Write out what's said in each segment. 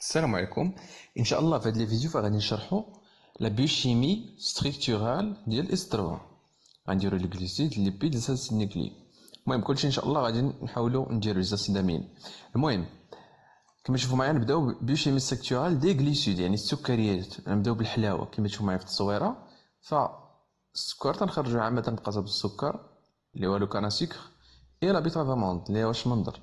السلام عليكم. ان شاء الله في هذا الفيديو فغادي نشرحوا لا بيوشيمي ستركتورال ديال اس 3. غنديروا الجليسيد ليبيد لساسيد نيكليك. المهم كلشي ان شاء الله غادي نحاولوا نديروا ليزاسيد امين. المهم كما تشوفوا معايا نبداو بيوشيمي ستركتورال دي غليسيد يعني السكريات. نبداو بالحلاوه كما تشوفوا معايا في التصويره. فالسكر تنخرجوا عامه تنقسم بالسكر اللي هو لو كان سكر اي لا بيتافاموند اللي هو الشمندر.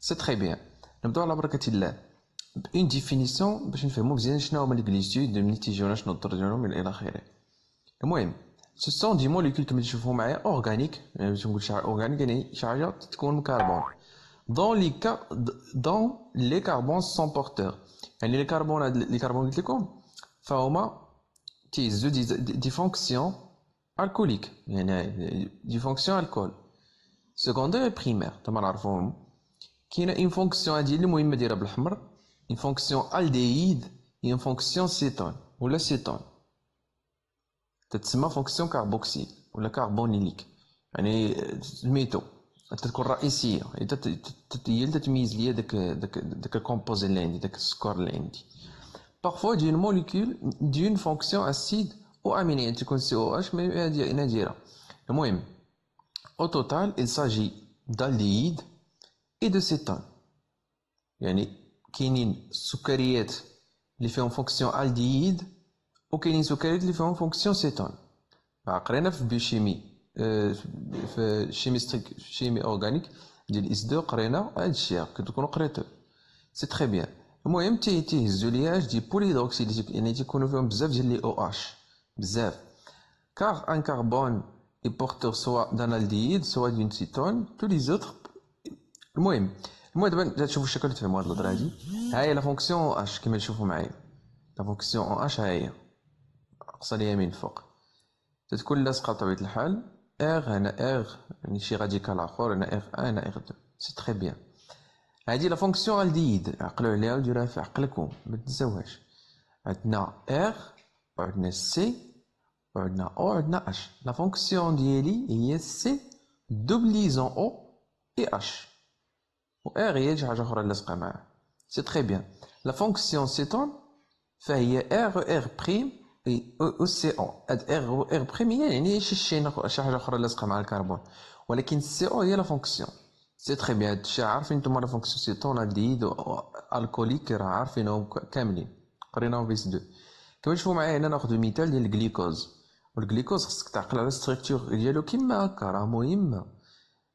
سي تري بيان. نبداو على بركه الله بإون ديفينيسيون باش نفهمو مزيان شنو هما لي غليسيد منين تيجيونا شنو الضر ديالهم الى اخره. المهم سو سون دي موليكول كما تشوفوا معايا اورغانيك، يعني باش نقول شي حاجه اورغانيك يعني شي حاجه تتكون من كربون. دون لي كربون سون بورتور، يعني لي كربون هاد لي كربون قلت لكم فهما تيهزو دي فونكسيون الكوليك، يعني دي فونكسيون الكول سكوندير بريمير تما نعرفوهم. كاينه اون فونكسيون هادي اللي مهمه دايره بالاحمر، اون فونكسيون الديد هي اون فونكسيون سيتون ولا سيتون تتسمى فونكسيون كاربوكسيل ولا كربونيليك، يعني سميتو تتكون رئيسيه هي اللي تتميز ليا داك الكومبوزي اللي عندي، داك السكر اللي عندي. بارفوا دي موليكول دون فونكسيون اسيد او اميني، يعني تكون سي او اش نادره. المهم au total il s'agit d'aldéhyde et de cétone، يعني كاينين السكريات اللي فيهم فونكسيون الديد وكاينين سكريات اللي فيهم فونكسيون سيتون. قرينا في البيوشيمي في شيميستريك شيمي اورغانيك ديال اس 2 قرينا هادشي كتكونوا قريتو. سي تري بيان. المهم تيهزو لياج دي بوليدروكسيد، يعني تيكونوا فيهم بزاف ديال لي او اش بزاف. كار ان كربون est porteur soit d'un aldéhyde soit d'une cétone tous les autres. المهم دابا تشوفوا الشكل تفهموا هاد الهضره هادي. ها هي لا فونكسيون اش كما تشوفوا معايا، لا فونكسيون اش ها هي اقصى اليمين فوق تتكون لاصقه بطبيعه الحال ار، هنا ار يعني شي راديكال اخر، هنا ار 1 هنا ار 2. سي تري بيان. هادي لا فونكسيون الديد عقلوا عليها وديروها في عقلكم ما تنساوهاش. عندنا ار وعندنا سي وعندنا او وعندنا اش. لا فونكسيون ديالي هي سي دوبليزون او اي اش، و ار هي شي حاجه اخرى لاصقه معاه. سي تري بيان. لا فونكسيون سيتون فهي ار ار بريم او سي او. هاد ار ار بريم هي يعني شي حاجه اخرى لاصقه مع الكربون، ولكن سي او هي لا فونكسيون. سي تري بيان. هادشي عارفين نتوما لا فونكسيون سيتون الديد الكوليك راه عارفينهم كاملين قريناهم في اس 2. كما تشوفوا معايا هنا ناخذ مثال ديال الجليكوز، والجليكوز خصك تعقل على الستركتور ديالو كيما هكا راه مهمه.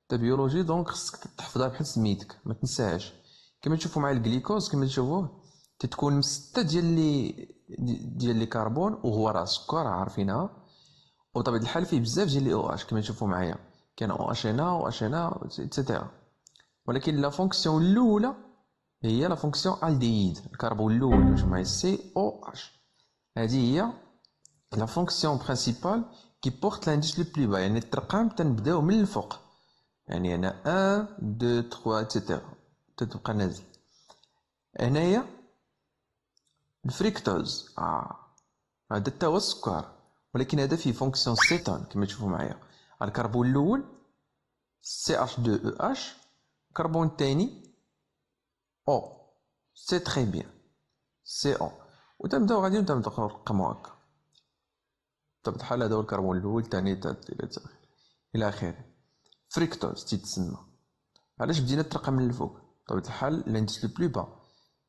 تا بيولوجي دونك خصك تحفظها بحال سميتك ما تنساهاش. كما تشوفوا معايا الجليكوز كما تشوفوه تتكون من 6 ديال لي كربون وهو راه سكر عارفينها، وبطبيعه الحال فيه بزاف ديال لي او اش كما تشوفوا معايا، كاين او اش هنا او اش هنا ايتترا. ولكن لا فونكسيون الاولى هي لا فونكسيون الديد، الكربون الاول واش معايا سي او اش. هذه هي لا فونكسيون برينسيبال كي بورت لانديس لو بلو با، يعني الترقام تنبداو من الفوق، يعني هنا 1 2 3 ايتترا تتبقى نازل. هنايا الفريكتوز هذا تا هو السكر، ولكن هذا فيه فونكسيون سيتون كما تشوفوا معايا. الكربون الاول سي اش 2 او اش، الكربون الثاني او. سي تري بيان سي او. وتنبداو غادي نبداو نرقمو هكا بطبيعة الحال. هذا هو الكربون الاول الثاني الثالث الى اخره. فريكتوز تيتسمى. علاش بدينا الترقم من الفوق؟ بطبيعة الحال لانديس لو بلو با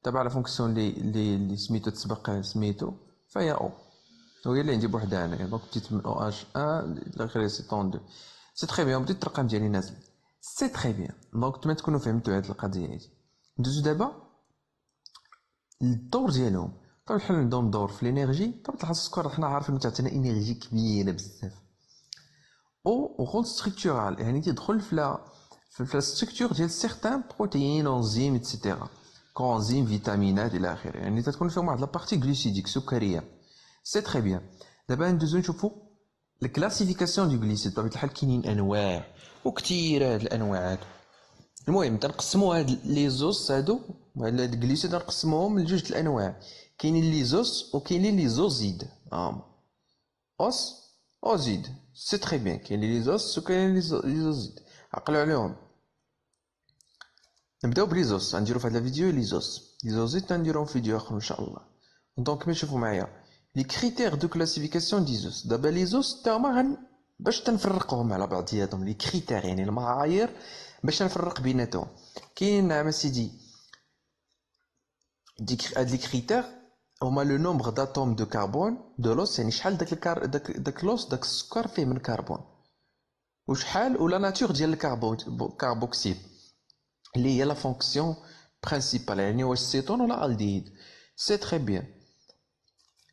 تابع لا فونكسيون اللي سميتو تسبق سميتو فهي او، وهي اللي عندي بوحدها هنايا. دونك بديت من او اش 1 الى اخره سيتون 2. سي تري بيان. بديت الرقم ديالي نازل. سي تري بيان. دونك نتوما تكونوا فهمتوا هاد القضيه هادي. ندوزو دابا للدور ديالهم. بطبيعة الحال نبداو ندور في الانرجي. بطبيعة الحال السكر حنا عارفين تعطينا انرجي كبيره بزاف. او رول ستركتورال يعني تيدخل في لا ستركتور ديال سيغتان بروتيين انزيم ايتترا، كونزيم فيتامينات الى اخره، يعني تتكون فيهم واحد لابارتي غليسيديك سكريه. سي تري بيان. دابا ندوزو نشوفو الكلاسيفيكاسيون دو غليسيد. بطبيعة الحال كاينين انواع وكثير هاد الانواع هادو. المهم تنقسمو هاد لي زوس هادو، هاد الغليسيد نقسموهم لجوج الانواع. كاينين لي زوس وكاينين لي زوزيد. اوس اوزيد. سي تري بيان. كاين لي زوس وكاين لي زوزيد عقلوا عليهم. نبداو بليزوس، غنديرو في هاد الفيديو ليزوس نديروهم في فيديو اخر ان شاء الله. دونك كما تشوفوا معايا لي كريتير دو كلاسيفيكاسيون ديزوس. دابا ليزوس تا هما باش تنفرقوهم على بعضياتهم، لي كريتير يعني المعايير باش نفرق بيناتهم. كاين نعم سيدي هاد لي كريتير هما لو نومبر داتوم دو كربون دو لوس، يعني شحال داك لوس داك السكر فيه من كربون، وشحال ولا ناتور ديال الكربوكسيل اللي هي لا فونكسيون برينسيبال، يعني واش سيتون ولا الديد. سي تري بيان.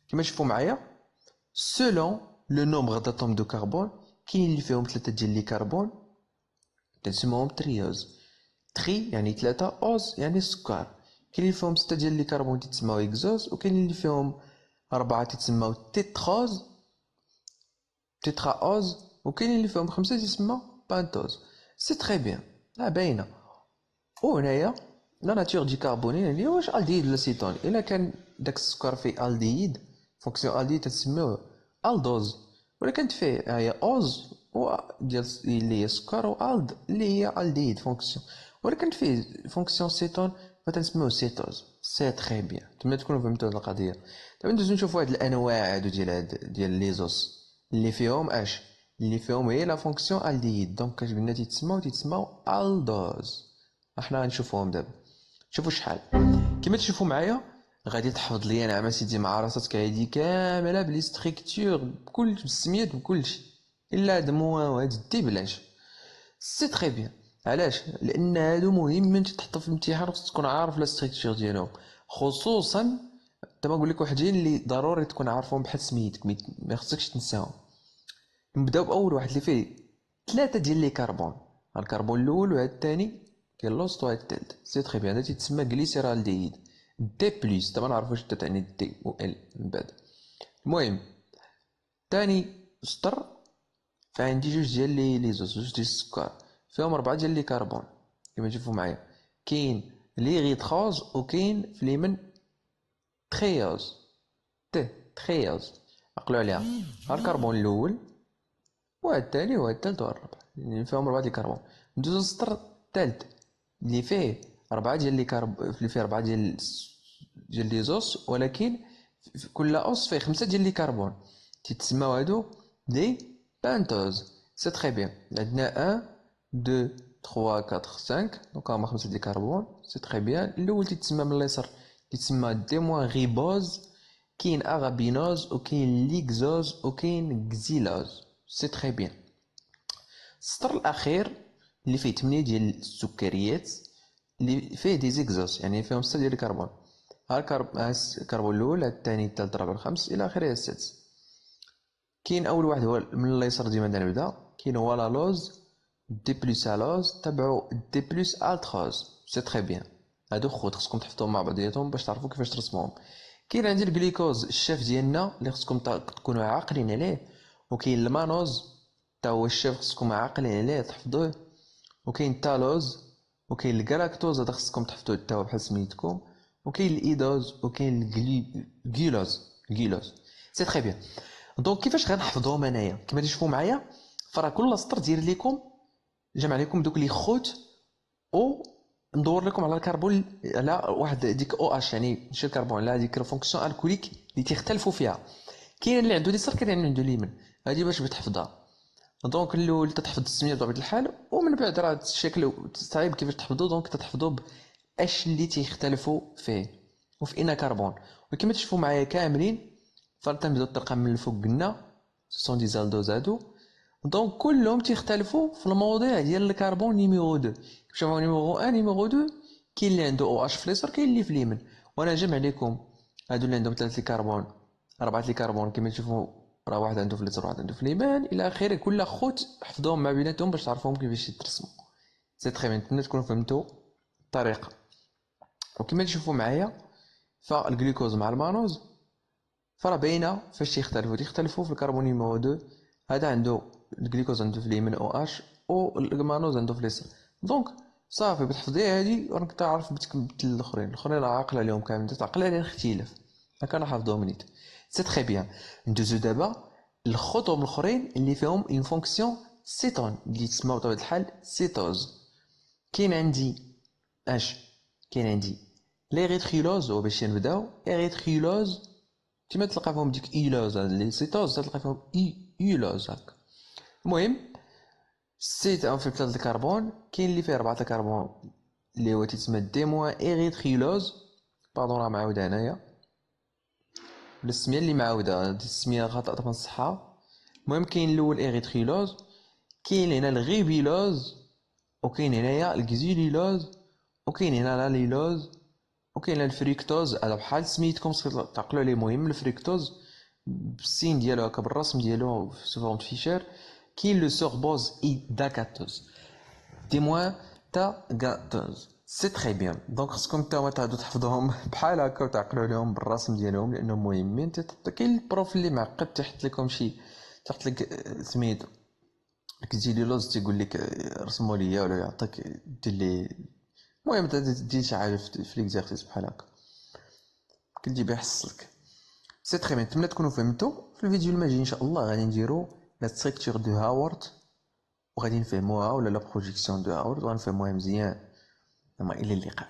كما تشوفوا معايا سولون لو نومبر داتوم دو كربون، كاين اللي فيهم 3 ديال لي كربون تنسموهم تريوز. تري يعني 3، اوز يعني سكر. كاين اللي فيهم 6 ديال لي كربون تيتسماو اكزوز، وكاين اللي فيهم 4 تيتسماو تيتروز تيترا اوز، وكاين اللي فيهم 5 تيتسماو بانتوز. سي تري بيان، باينه. وهنايا لا ناتور دي كربونين يعني واش الديد ولا سيتون. الا كان داك السكر فيه الديد فونكسيون الديد تسموه الدوز، ولا كانت فيه هي اوز و ديال اللي هي سكر، والد اللي هي الديد فونكسيون، ولا كانت فيه فونكسيون سيتون فتنسموه سيتوز. سي تري بيان، تما تكونوا فهمتوا هاد القضيه. دابا ندوزو نشوفوا هاد الانواع هادو ديال ليزوس اللي فيهم اللي فيهم هي لا فونكسيون الديد. دونك كتبنا تيتسماو الدوز. احنا غنشوفوهم دابا. شوفوا شحال كما تشوفوا معايا. غادي تحفظ لي انا سيدي مع راساتك هادي كامله بلي ستركتور بكل بالسميات بكلشي الا هاد هاد الدبلانش. سي تري بيان. علاش؟ لان هادو مهم تحطو في الامتحان، خصك تكون عارف لا ستركتور ديالهم، خصوصا دابا نقول لك وحدين اللي ضروري تكون عارفهم بحال سميتك، ما خصكش تنساهم. نبداو باول واحد اللي فيه 3 ديال لي كربون. الكربون الاول وهاد الثاني كاين لوسط وهاد الثالث. سي تري بيان، هذا تيتسمى غليسيرالديد دي بلس. دابا نعرف واش تعني دي و ال من بعد. المهم ثاني سطر فعندي جوج ديال لي زوز، جوج ديال السكر فيهم 4 ديال لي كربون كما تشوفوا معايا. كاين لي غيتروز وكاين في اليمن تريوز. تريوز عقلوا عليها. الكربون الاول وهاد الثاني وهاد الثالث وهاد الرابع اللي فيهم 4 ديال الكربون. ندوزو للسطر الثالث اللي فيه 4 ديال لي اللي فيه 4 ديال لي زوس، ولكن كل اوس فيه 5 ديال لي كربون تيتسماو هادو دي بانتوز. سي تري بيان. عندنا 1 2 3 4 5، دونك هما 5 ديال كربون. سي تري بيان. الاول تيتسمى من اليسار تيتسمى دي موان غيبوز، كاين اغابينوز وكاين ليكزوز وكاين كزيلوز. سي تري بيان. السطر الاخير اللي فيه 8 ديال السكريات اللي فيه دي زيكزوس، يعني فيهم 6 ديال الكربون. ها الكربون الاول، الثاني، الثالث، الرابع، الخامس الى اخره السادس. كاين اول واحد هو من اليسار ديما نبدا، كاين هو لا لوز دي بلس الوز تبعو دي بلس التروز. سي تري بيان. هادو خوت خصكم تحفظوهم مع بعضياتهم باش تعرفوا كيفاش ترسموهم. كاين عندي الجليكوز الشاف ديالنا اللي خصكم تكونوا عاقلين عليه، وكاين المانوز تا هو الشاف خصكم عاقلين عليه تحفظوه، وكاين التالوز، وكاين الكلاكتوز هذا خصكم تحفظوه تا هو بحال سميتكم، وكاين الايدوز وكاين الكيلوز. سي تري بيان. دونك كيفاش غنحفظوهم انايا؟ كما تشوفوا معايا فراه كل سطر داير لكم جمع لكم دوك لي خوت، او ندور لكم على الكربون على واحد ديك او اش، يعني ماشي الكربون على ديك الفونكسيون الكوليك اللي تيختلفوا فيها. كاين اللي عنده اليسار كاين اللي عنده اليمين. هذه باش بتحفظها. دونك الاول تتحفظ السميه بطبيعه الحال، ومن بعد راه الشكل صعيب كيفاش تحفظوا. دونك تتحفظوا باش اللي تيختلفوا فيه وفي اين كربون. وكما تشوفوا معايا كاملين فنبداو الطرقه من الفوق قلنا سون دي زالدوز هادو. دونك كلهم تيختلفوا في المواضيع ديال الكربون نيميرو 2. شوفوا نيميرو 1 نيميرو 2 كاين اللي عنده او اش في اليسار كاين اللي في اليمين، وانا جمع لكم هادو اللي عندهم 3 لي كربون 4 لي كربون كما تشوفوا راه واحد عنده في اليسار واحد عنده في اليمين الى اخره. كل خوت حفظوهم مع بيناتهم باش تعرفوهم كيفاش يترسموا. سي تري بيان. نتمنى تكونوا فهمتوا الطريقه. وكما تشوفوا معايا فالجلوكوز مع المانوز فراه باينه فاش تيختلفوا في الكربون نيميرو 2. هذا عنده الجلوكوز عنده في اليمين او اش، والمانوز عنده في اليسار. دونك صافي بتحفظيها هادي راك تعرف بتكمل الاخرين عاقل عليهم كامل، تعقل على الاختلاف هكا انا حافظهم نيت. سي تري بيان. ندوزو دابا الخطوط الاخرين اللي فيهم اون فونكسيون سيتون اللي تسمى بطبيعه الحال سيتوز. كاين عندي اش كاين عندي ليريثريولوز، وباش نبداو اريثريولوز كيما تلقى فيهم ديك ايلوز، لي سيتوز تلقى فيهم ايلوز هكا. المهم السيت في ثلاثة الكربون كاين اللي فيه 4 الكربون اللي هو تيتسمى ديموا اريثريولوز. باردون راه معاودة هنايا بالسمية اللي معاودة، هادي السمية خطأ طبعا الصحة. المهم كاين الاول اريثريولوز، كاين هنا الغيبيلوز، وكاين هنايا الكزيليلوز، وكاين هنا لاليلوز، وكاين الفريكتوز. هذا بحال سميتكم تعقلوا عليه. المهم الفريكتوز بالسين ديالو هكا بالرسم ديالو في فورم فيشير. كاين لو سوربوز اي داكاتوز دي موان تا غاتوز. سي تري بيان. دونك خصكم نتاوما تعودوا تحفظوهم بحال هكا وتعقلوا عليهم بالرسم ديالهم لانهم مهمين. كاين البروف اللي معقد تحط لكم شي، تحط لك سميتو كتجي لي لوز تيقول لك رسموا ليا ولا يعطيك دير لي. المهم دير شي حاجه في ليكزارسيس بحال هكا كتجي بيحصلك. سي تري بيان. نتمنى تكونوا فهمتوا. في الفيديو الماجي ان شاء الله غادي نديرو لا ستركتور دو هاورد وغادي نفهموها، ولا لا بروجيكسيون دو هاورد وغنفهموها مزيان. الى اللقاء.